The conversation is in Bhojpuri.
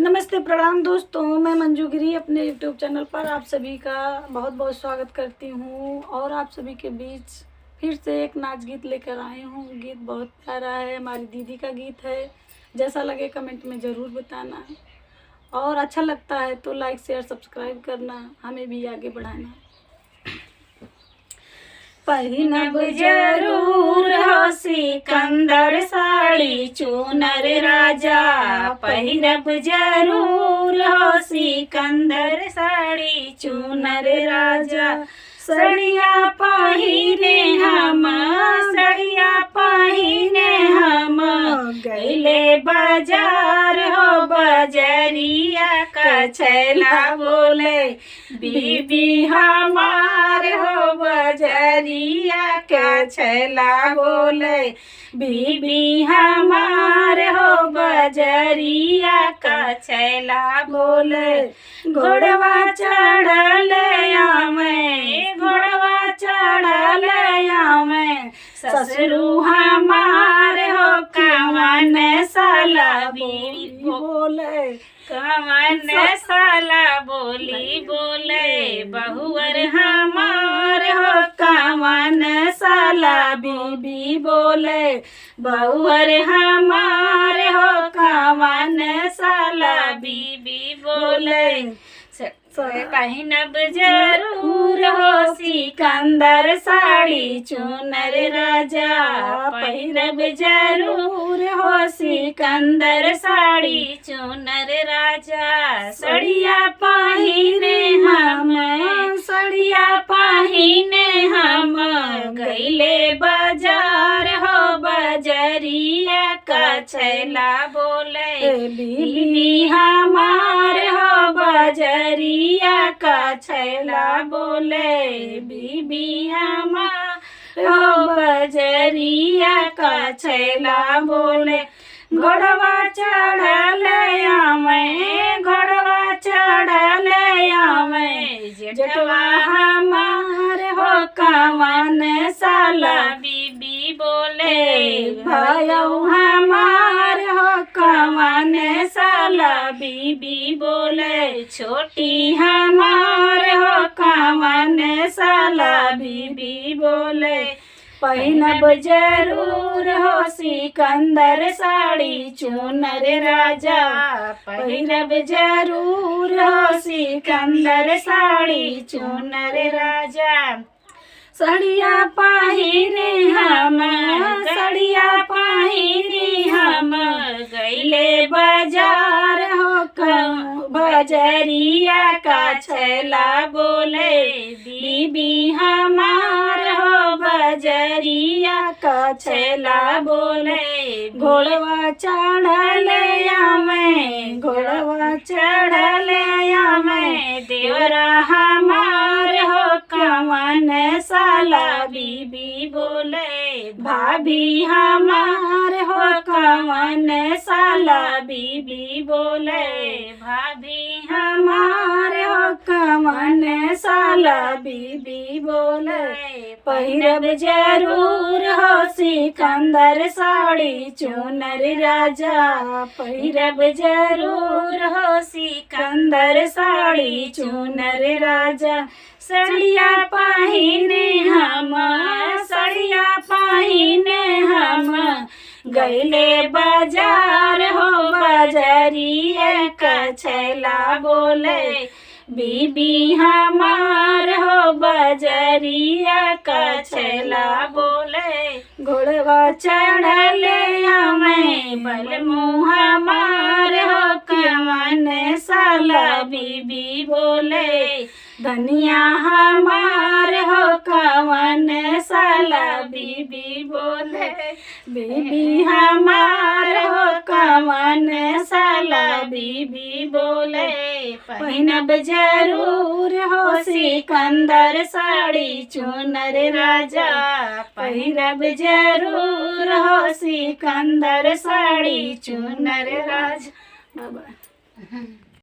नमस्ते प्रणाम दोस्तों, मैं मंजू गिरी अपने यूट्यूब चैनल पर आप सभी का बहुत बहुत स्वागत करती हूँ। और आप सभी के बीच फिर से एक नाच गीत लेकर आई हूँ। गीत बहुत प्यारा है, हमारी दीदी का गीत है। जैसा लगे कमेंट में ज़रूर बताना, और अच्छा लगता है तो लाइक शेयर सब्सक्राइब करना, हमें भी आगे बढ़ाना। पहिनब जरूर हो सिकंदर साड़ी चूनर राजा, पहिरब जरूर हो सिकंदर साड़ी चूनर राजा। सड़िया पहिने हम, सड़िया पहिने हम, गैले बाजार हो बजरिया का छैला बोले, बीबी हमार हो बजरिया का छैला बोले, बीबी हमार हो बजरिया का छैला बोले। घोड़वा चढ़ल आमे, घोड़वा चढ़ल आमे, ससुरु हमार हो कवन साला बीबी बोले, कवन साला बोली बोले, बहुवर हमार हो कवन साला बीबी बोले, बहुवर हमार हो कवन साला बीबी बोले। पहिनब जरूर हो सिकंदर साड़ी चूनर राजा, पहिरब जरूर हो सिकंदर साड़ी चूनर राजा। सड़िया पहिने हम, सड़िया पहिने हम, गैले बाजार हो बजरिया का छैला बोले, बीबी हमार हो बजरिया का छैला बोले, बीबी हमार हो बजरिया का छैला बोले। घोड़वा चढ़ल आमे, घोड़वा चढ़ल आमे, जेठवा हमार हो कवन साला बीबी बोले, भायौ हमार हो कवन साला बीबी बोले, छोटी हमार हो कवन साला बीबी बोले। पहिनब जरूर हो सिकंदर साड़ी चूनर राजा, पहिरब जरूर हो सिकंदर साड़ी चूनर राजा। सड़िया पहिरे हम, सड़िया पहिरे हम, गैले बाजार हो बजरिया का छैला बोले, बीबी हमार हो बजरिया का छैला बोले। घोड़वा चढ़ल आमे, घोड़वा चढ़ल आमे, देवरा हमार हो कवन साला बीबी बोले, भाभी हमार हो कवन साला बीबी बोले, भाभी हमार हो कवन साला बीबी बोले। पहिरब जरूर हो सिकंदर साड़ी चूनर राजा, पहिरब जरूर हो सिकंदर साड़ी चूनर राजा। सड़िया पहिने हम, सड़िया पहिने हम, गैले बाजार हो बजरिया का छैला बोले, बीबी हमार हो बजरिया का छैला बोले। घोड़वा चढ़ल आमे, बलमु हमार हो कवन साला बीबी बोले, धनिया हमार हो कवन साला बीबी बोले, बीबी हमार हो कवन साला बीबी बोले। पहिनब जरूर हो सिकंदर साड़ी चूनर राजा, पहिरब जरूर हो सिकंदर साड़ी चूनर राजा।